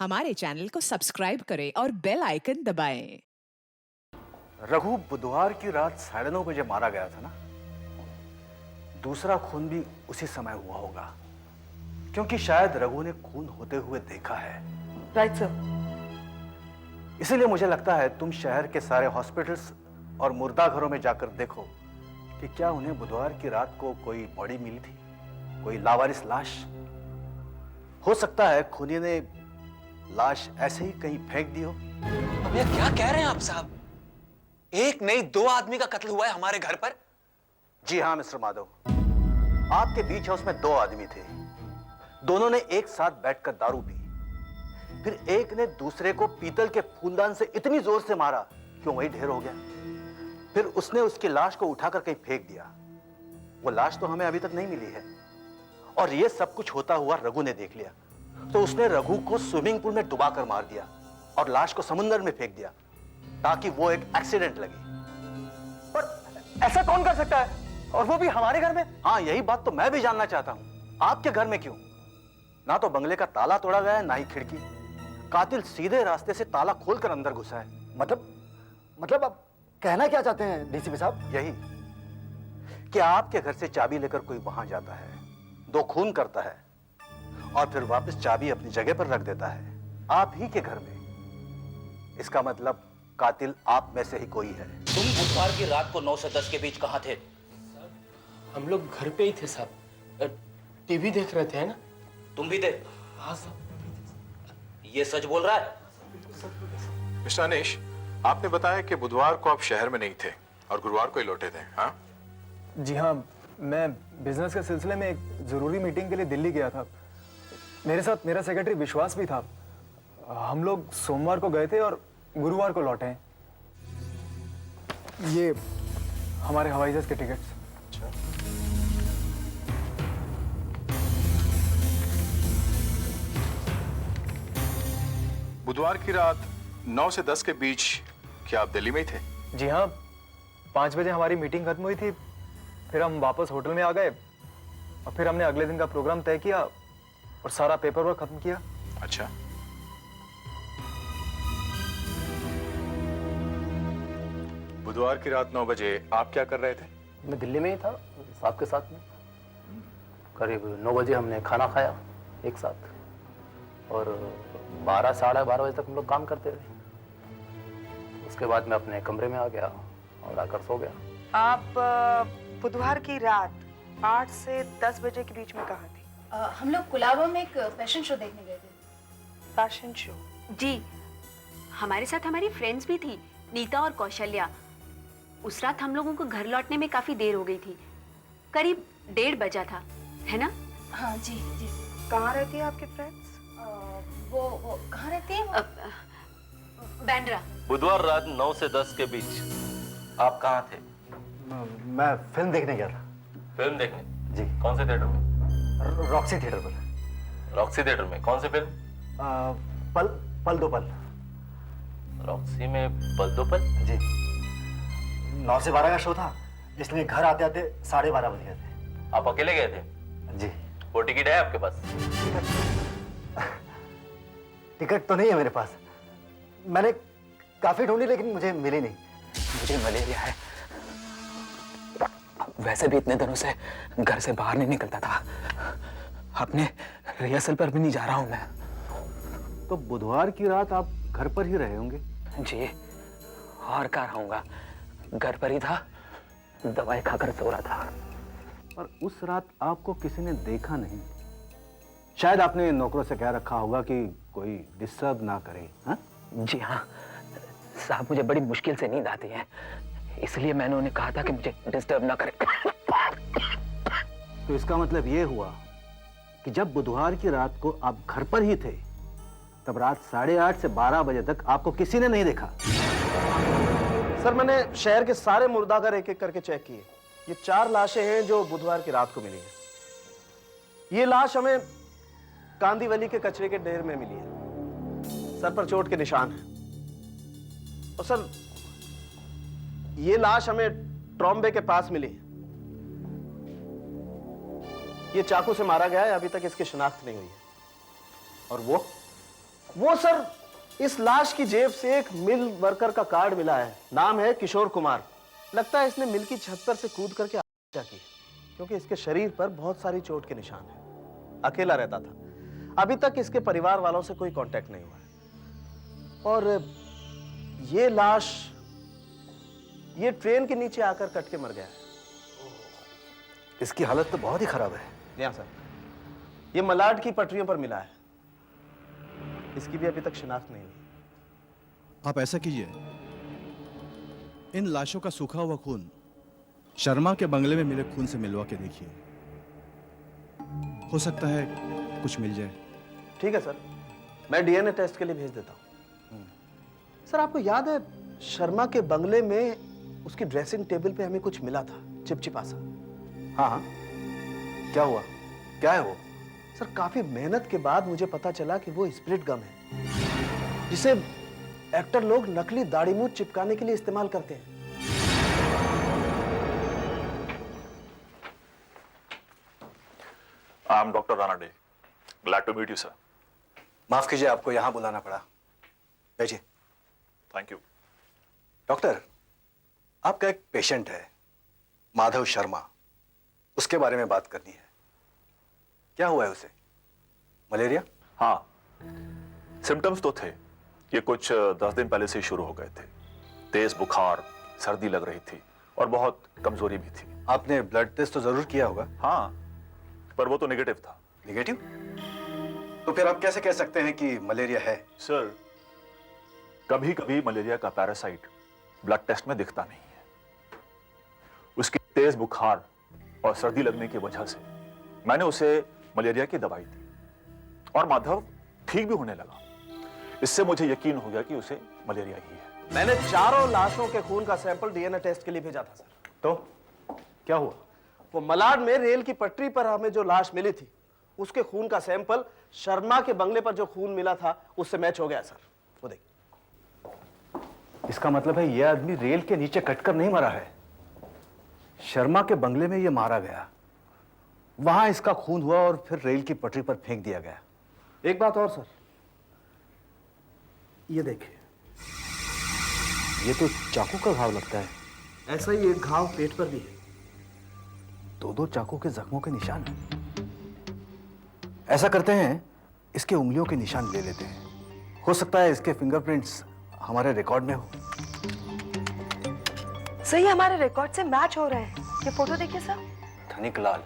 हमारे चैनल को सब्सक्राइब करें और बेल आइकन दबाएं। रघु बुधवार की रात 9:30 बजे मारा गया था ना। दूसरा खून भी उसी समय हुआ होगा, क्योंकि शायद रघु ने खून होते हुए देखा है। Right sir. इसीलिए मुझे लगता है तुम शहर के सारे हॉस्पिटल्स और मुर्दाघरों में जाकर देखो कि क्या उन्हें बुधवार की रात को कोई बॉडी मिली थी, कोई लावारिस लाश। हो सकता है खूनी ने लाश ऐसे ही कहीं फेंक दी हो। अब ये क्या कह रहे हैं आप साहब? एक नहीं 2 आदमी का कत्ल हुआ है हमारे घर पर। जी हाँ मिस्टर माधव, आपके बीच हाउस में 2 आदमी थे। दोनों ने एक साथ बैठकर दारू पी। फिर एक ने दूसरे को पीतल के फूलदान से इतनी जोर से मारा कि वो वहीं ढेर हो गया। फिर उसने उसकी लाश को उठाकर कहीं फेंक दिया। वो लाश तो हमें अभी तक नहीं मिली है, और ये सब कुछ होता हुआ रघु ने देख लिया। तो उसने रघु को स्विमिंग पूल में डुबाकर मार दिया और लाश को समुद्र में फेंक दिया, ताकि वो एक एक्सीडेंट लगे। पर ऐसा कौन कर सकता है, और वो भी हमारे घर में? हाँ, यही बात तो मैं भी जानना चाहता हूं। आपके घर में क्यों? ना तो बंगले का ताला तोड़ा गया है, ना ही खिड़की। कातिल सीधे रास्ते से ताला खोलकर अंदर घुसा है। मतलब आप कहना क्या चाहते हैं डीसीपी साहब? यही कि आपके घर से चाबी लेकर कोई वहां जाता है, 2 खून करता है, और फिर वापस चाबी अपनी जगह पर रख देता है, आप ही के घर में। इसका मतलब कातिल आप में से ही कोई है। तुम बुधवार की रात को 9 से 10 के बीच कहाँ थे? हम लोग घर पे ही थे साहब, टीवी देख रहे थे, है ना? तुम भी थे? हाँ साहब। ये सच बोल रहा है? मिस्टर अनीश, आपने बताया कि बुधवार को आप शहर में नहीं थे और गुरुवार को ही लौटे थे, हाँ? जी हाँ, मैं बिजनेस के सिलसिले में एक जरूरी मीटिंग के लिए दिल्ली गया था। मेरे साथ मेरा सेक्रेटरी विश्वास भी था। हम लोग सोमवार को गए थे और गुरुवार को लौटे हैं। ये हमारे हवाई जहाज के टिकट्स। बुधवार की रात 9 से 10 के बीच क्या आप दिल्ली में ही थे? जी हाँ, 5 बजे हमारी मीटिंग खत्म हुई थी। फिर हम वापस होटल में आ गए और फिर हमने अगले दिन का प्रोग्राम तय किया और सारा पेपर वर्क खत्म किया। अच्छा। बुधवार की रात 9 बजे आप क्या कर रहे थे? मैं दिल्ली में ही था साहब के साथ में। करीब 9 बजे हमने खाना खाया एक साथ, और 12 साढ़े 12 बजे तक हम लोग काम करते रहे। उसके बाद मैं अपने कमरे में आ गया और आकर सो गया। आप बुधवार की रात 8 से 10 बजे के बीच में कहाँ थे? हम लोग कुलाबा में एक फैशन शो देखने गए थे। Fashion show? जी, हमारे साथ हमारी फ्रेंड्स भी थी, नीता और कौशल्या। उस रात हम लोगों को घर लौटने में काफी देर हो गई थी, करीब 1:30 बजा था, है ना? हाँ जी जी। कहाँ रहती है आपके फ्रेंड्स? वो कहाँ रहती है? बैंड्रा। बुधवार रात 9 से 10 के बीच आप कहाँ थे? मैं फिल्म देखने गया था। फिल्म देखने? जी। कौन से थिएटर में? रॉक्सी थिएटर पर। रॉक्सी थिएटर में? कौन सी फिल्म? पल दो पल। रॉक्सी में पल दो पल? जी। 9 से 12 का शो था, इसलिए घर आते आते 12:30 बज गए थे। आप अकेले गए थे? जी। वो टिकट है आपके पास? टिकट तो नहीं है मेरे पास। मैंने काफी ढूंढी लेकिन मुझे मिली नहीं। मुझे मलेरिया है, वैसे भी इतने दिनों से घर से बाहर नहीं निकलता था। अपने रिहर्सल पर भी नहीं जा रहा हूं मैं। तो बुधवार की रात आप घर पर ही रहे होंगे? जी, और कहाँ रहूंगा, घर पर ही था, दवाई खाकर सो रहा था। और उस रात आपको किसी ने देखा नहीं? शायद आपने नौकरों से कह रखा होगा कि कोई डिस्टर्ब ना करे, हाँ? जी हाँ साहब, मुझे बड़ी मुश्किल से नींद आती है, इसलिए मैंने उन्हें कहा था कि मुझे डिस्टर्ब ना करे। तो इसका मतलब ये हुआ कि जब बुधवार की रात को आप घर पर ही थे, तब रात 8:30 से 12 बजे तक आपको किसी ने नहीं देखा? सर, मैंने शहर के सारे मुर्दाघर एक एक करके चेक किए। ये 4 लाशें हैं जो बुधवार की रात को मिली हैं। ये लाश हमें कांदीवली के कचरे के ढेर में मिली है। सर पर चोट के निशान हैं। और सर, ये लाश हमें ट्रॉम्बे के पास मिली है। ये चाकू से मारा गया है, अभी तक इसकी शिनाख्त नहीं हुई है। और वो सर, इस लाश की जेब से एक मिल वर्कर का कार्ड मिला है, नाम है किशोर कुमार। लगता है इसने मिल की छत पर से कूद करके आत्महत्या की, क्योंकि इसके शरीर पर बहुत सारी चोट के निशान हैं। अकेला रहता था। अभी तक इसके परिवार वालों से कोई कांटेक्ट नहीं हुआ है। और ये लाश ये ट्रेन के नीचे आकर कट के मर गया है। इसकी हालत तो बहुत ही खराब है। जी हाँ सर, ये मलाड की पटरियों पर मिला है। इसकी भी अभी तक शिनाख्त नहीं हुई। आप ऐसा कीजिए, इन लाशों का सूखा हुआ खून शर्मा के बंगले में मिले खून से मिलवा के देखिए, हो सकता है कुछ मिल जाए। ठीक है सर, मैं डीएनए टेस्ट के लिए भेज देता हूँ। सर, आपको याद है शर्मा के बंगले में उसकी ड्रेसिंग टेबल पे हमें कुछ मिला था, चिपचिपा सा? हाँ हाँ, क्या हुआ? क्या है वो? सर, काफी मेहनत के बाद मुझे पता चला कि वो स्प्रिट गम है, जिसे एक्टर लोग नकली दाढ़ी मूंछ चिपकाने के लिए इस्तेमाल करते हैं। I am doctor Rana De, glad to meet you sir. माफ कीजिए, आपको यहां बुलाना पड़ा। बैठिए। Thank you. डॉक्टर, आपका एक पेशेंट है माधव शर्मा, उसके बारे में बात करनी है। क्या हुआ है उसे? मलेरिया? हाँ, सिम्टम्स तो थे। ये कुछ 10 दिन पहले से शुरू हो गए थे। तेज बुखार, सर्दी लग रही थी और बहुत कमजोरी भी थी। आपने ब्लड टेस्ट तो जरूर किया होगा? हाँ, पर वो तो नेगेटिव था। नेगेटिव? तो फिर आप कैसे कह सकते हैं कि मलेरिया है? सर, कभी कभी मलेरिया का पैरासाइट ब्लड टेस्ट में दिखता नहीं है। उसकी तेज बुखार और सर्दी लगने की वजह से मैंने उसे मलेरिया की दवाई दी और माधव ठीक भी होने लगा। इससे मुझे यकीन हो गया कि उसे मलेरिया ही है। मैंने चारों लाशों के खून का सैंपल डीएनए टेस्ट के लिए भेजा था सर। तो क्या हुआ? वो मलाड में रेल की पटरी पर हमें जो लाश मिली थी, उसके खून का सैंपल शर्मा के बंगले पर जो खून मिला था उससे मैच हो गया सर। वो देखिए। इसका मतलब है यह आदमी रेल के नीचे कटकर नहीं मरा है, शर्मा के बंगले में यह मारा गया, वहां इसका खून हुआ और फिर रेल की पटरी पर फेंक दिया गया। एक बात और सर, ये देखिए, ये तो चाकू का घाव लगता है। ऐसा ही एक घाव पेट पर भी है। दो चाकू के जख्मों के निशान। ऐसा करते हैं, इसके उंगलियों के निशान ले लेते हैं, हो सकता है इसके फिंगरप्रिंट्स हमारे रिकॉर्ड में हो। सही, हमारे रिकॉर्ड से मैच हो रहे हैं। ये फोटो देखिए सर। धनिक लाल,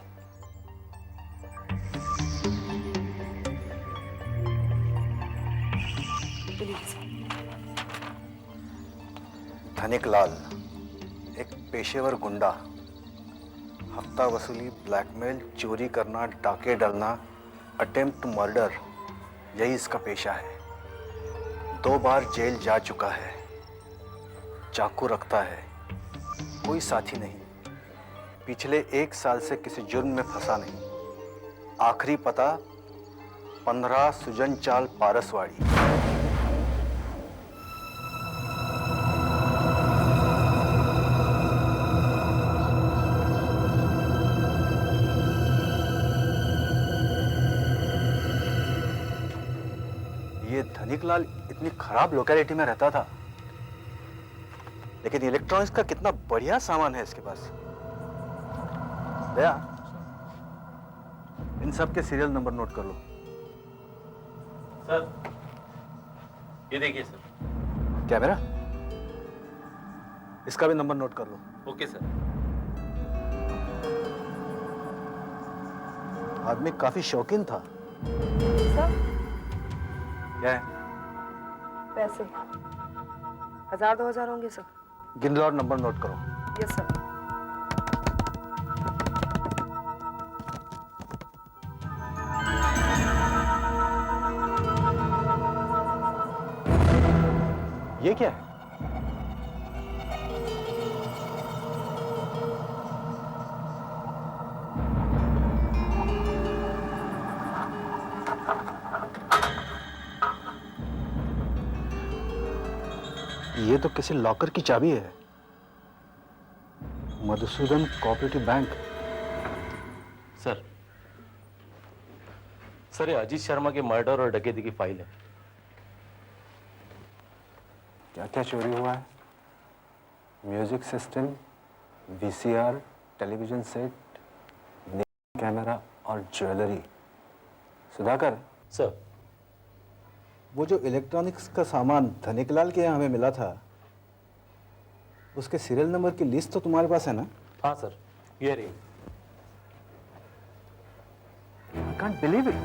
धनिक लाल एक पेशेवर गुंडा, हफ्ता वसूली, ब्लैकमेल, चोरी करना, डाके डालना, अटेम्प्ट टू मर्डर, यही इसका पेशा है। 2 बार जेल जा चुका है, चाकू रखता है, कोई साथी नहीं, पिछले 1 साल से किसी जुर्म में फंसा नहीं। आखिरी पता 15 सुजन चाल, पारसवाड़ी। ये धनिक लाल इतनी खराब लोकेलिटी में रहता था, लेकिन इलेक्ट्रॉनिक्स का कितना बढ़िया सामान है इसके पास। भैया, इन सब के सीरियल नंबर नोट कर लो। सर, ये देखिए सर। क्या मेरा? इसका भी नंबर नोट कर लो। Okay sir. आदमी काफी शौकीन था। सर, क्या है? पैसे 1000-2000 होंगे सर। गिन लो और नंबर नोट करो। Yes sir. ये क्या है? ये तो किसी लॉकर की चाबी है। Madhusudan cooperative bank. सर, ये अजीत शर्मा के मर्डर और डकैती की फाइल है। क्या क्या चोरी हुआ है? Music system, VCR, television set, camera और ज्वेलरी। सुधाकर सर, वो जो इलेक्ट्रॉनिक्स का सामान धनिकलाल के यहाँ हमें मिला था, उसके सीरियल नंबर की लिस्ट तो तुम्हारे पास है ना? हाँ सर, ये रही। I can't believe it.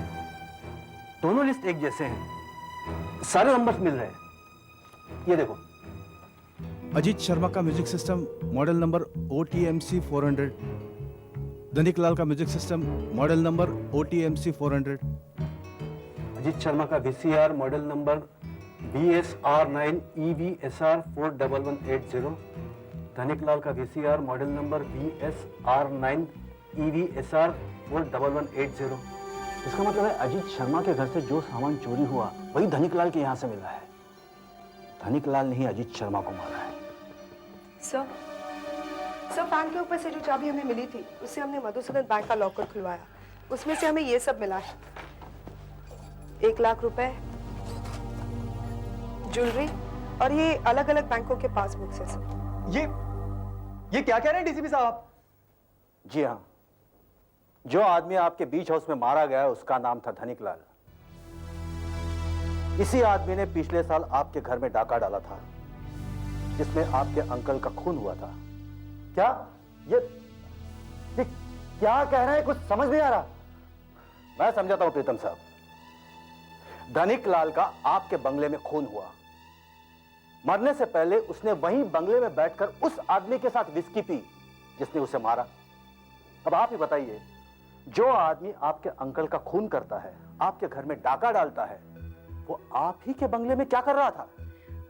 दोनों लिस्ट एक जैसे हैं, सारे नंबर्स मिल रहे हैं। ये देखो, अजीत शर्मा का music system model number OTMC 400, Dhaniklal का music system model number OTMC 400, Ajit Sharma का VCR model number BSR9 EVSR 41180, Dhaniklal का VCR model number BSR9 EVSR 41180। इसका मतलब है अजीत शर्मा के घर से जो सामान चोरी हुआ वही धनिकलाल के यहाँ से मिला है। धनिकलाल ने ही अजीत शर्मा को मारा है। सर, फैन के ऊपर से जो चाबी हमें मिली थी उससे हमने मधुसूदन बैंक का लॉकर खुलवाया। उसमें से हमें ये सब मिला है, 1 लाख रुपए, ज्वेलरी और ये अलग अलग बैंकों के पासबुक है सर। ये क्या कह रहे हैं डीसीपी साहब? जी हाँ, जो आदमी आपके बीच हाउस में मारा गया उसका नाम था धनिकलाल। इसी आदमी ने पिछले साल आपके घर में डाका डाला था, जिसमें आपके अंकल का खून हुआ था। क्या ये क्या कह रहे हैं? कुछ समझ नहीं आ रहा। मैं समझाता हूं प्रीतम साहब। धनिकलाल का आपके बंगले में खून हुआ। मरने से पहले उसने वहीं बंगले में बैठकर उस आदमी के साथ विस्की पी जिसने उसे मारा। अब आप ही बताइए, जो आदमी आपके अंकल का खून करता है, आपके घर में डाका डालता है, वो आप ही के बंगले में क्या कर रहा था?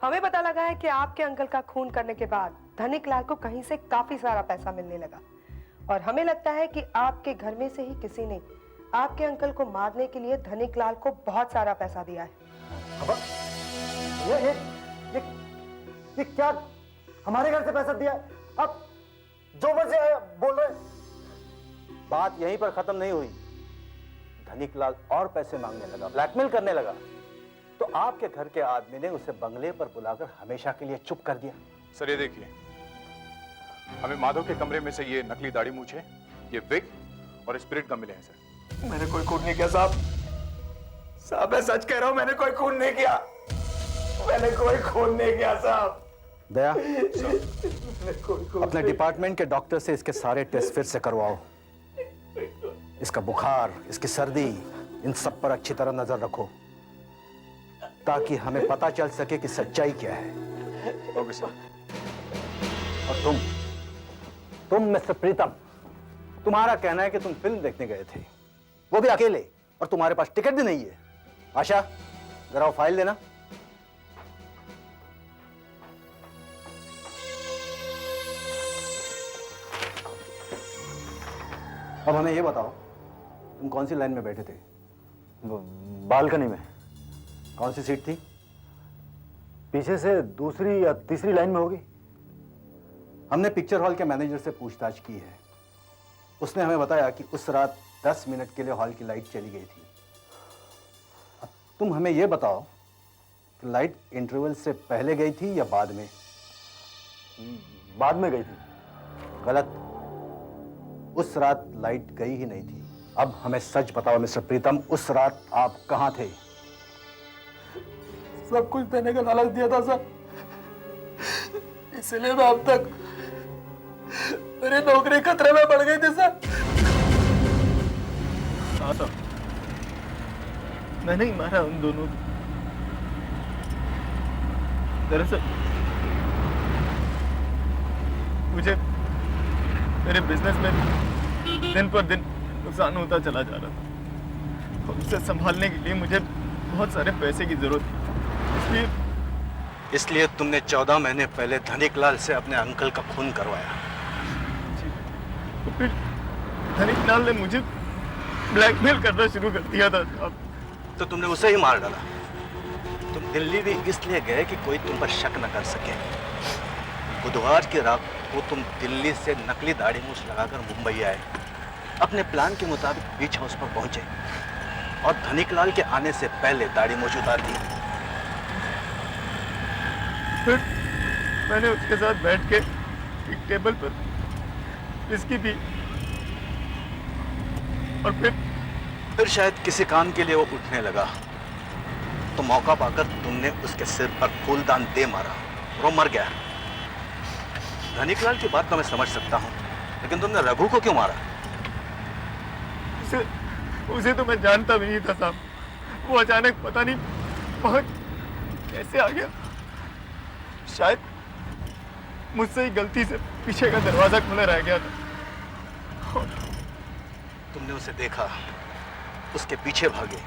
हमें पता लगा है कि आपके अंकल का खून करने के बाद धनिकलाल को कहीं से काफी सारा पैसा मिलने लगा और हमें लगता है कि आपके घर में से ही किसी ने आपके अंकल को मारने के लिए धनिकलाल को बहुत सारा पैसा दिया है। अब ये क्या हमारे घर से पैसा दिया? अब जो मर्जी आया बोल रहे। बात यहीं पर खत्म नहीं हुई। धनिकलाल और पैसे मांगने लगा, ब्लैकमेल करने लगा, तो आपके घर के आदमी ने उसे बंगले पर बुलाकर हमेशा के लिए चुप कर दिया। सर ये देखिए, हमें माधव के कमरे में से ये नकली दाढ़ी मूछे, ये विग और स्पिरिट गम मिले हैं सर। मैंने कोई खून नहीं किया साहब। साहब मैं सच कह रहा हूं, मैंने कोई खून नहीं किया। मैंने कोई खून नहीं किया साहब। दया, अपने डिपार्टमेंट के डॉक्टर से इसके सारे टेस्ट फिर से करवाओ। इसका बुखार, इसकी सर्दी, इन सब पर अच्छी तरह नजर रखो ताकि हमें पता चल सके कि सच्चाई क्या है। Okay sir. और तुम मिस्टर प्रीतम, तुम्हारा कहना है कि तुम फिल्म देखने गए थे, वो भी अकेले, और तुम्हारे पास टिकट भी नहीं है। आशा, जरा वो फाइल देना। अब हमें ये बताओ, तुम कौन सी लाइन में बैठे थे? बालकनी में। कौन सी सीट थी? पीछे से दूसरी या तीसरी लाइन में होगी। हमने पिक्चर हॉल के मैनेजर से पूछताछ की है। उसने हमें बताया कि उस रात 10 मिनट के लिए हॉल की लाइट चली गई थी। अब तुम हमें यह बताओ कि लाइट इंटरवल से पहले गई थी या बाद में? बाद में गई थी। गलत। उस रात लाइट गई ही नहीं थी। अब हमें सच बताओ मिस्टर प्रीतम, उस रात आप कहां थे? सब कुछ देने का लालच दिया था सर, इसलिए मैं अब तक मेरी नौकरी खतरे में पड़ गई थी सर। हाँ सर, मैंने ही मारा उन दोनों। दरअसल मुझे मेरे बिजनेस में दिन पर दिन नुकसान होता चला जा रहा था। उसे संभालने के लिए मुझे बहुत सारे पैसे की जरूरत थी। इसलिए तुमने 14 महीने पहले धनिकलाल से अपने अंकल का खून करवाया। तो फिर धनिकलाल ने मुझे ब्लैकमेल करना शुरू कर दिया था। तो तुमने उसे ही मार डाला। तुम दिल्ली भी इसलिए गए कि कोई तुम पर शक न कर सके। बुधवार की रात को तुम दिल्ली से नकली दाढ़ी मूछ लगाकर मुंबई आए। अपने प्लान के मुताबिक बीच हाउस पर पहुंचे और धनिकलाल के आने से पहले दाढ़ी मूछ उतार दी। फिर मैंने उसके साथ बैठ के एक टेबल पर विस्की पी और फिर शायद किसी काम के लिए वो उठने लगा तो मौका पाकर तुमने उसके सिर पर फूलदान दे मारा और वो मर गया। धनिकलाल की बात तो मैं समझ सकता हूँ, लेकिन तुमने रघु को क्यों मारा? उसे तो मैं जानता भी नहीं था साहब। वो अचानक पता नहीं वहां कैसे आ गया। शायद मुझसे ही गलती से पीछे का दरवाजा खुला रह गया था। तुमने उसे देखा, उसके पीछे भागे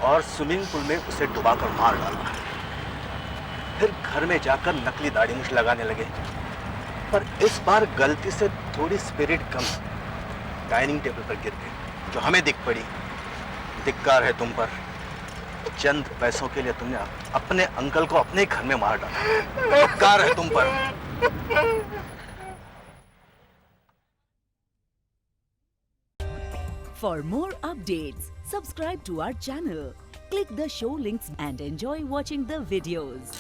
और स्विमिंग पूल में उसे डुबाकर मार डाला। फिर घर में जाकर नकली दाढ़ी मूंछ लगाने लगे, पर इस बार गलती से थोड़ी स्पिरिट कम डाइनिंग टेबल पर गिर गई, जो हमें दिख पड़ी। धिक्कार है तुम पर। चंद पैसों के लिए तुमने अपने अंकल को अपने घर में मार डाला। धिक्कार है तुम पर। For more updates, subscribe to our channel, click the show links and enjoy watching the videos.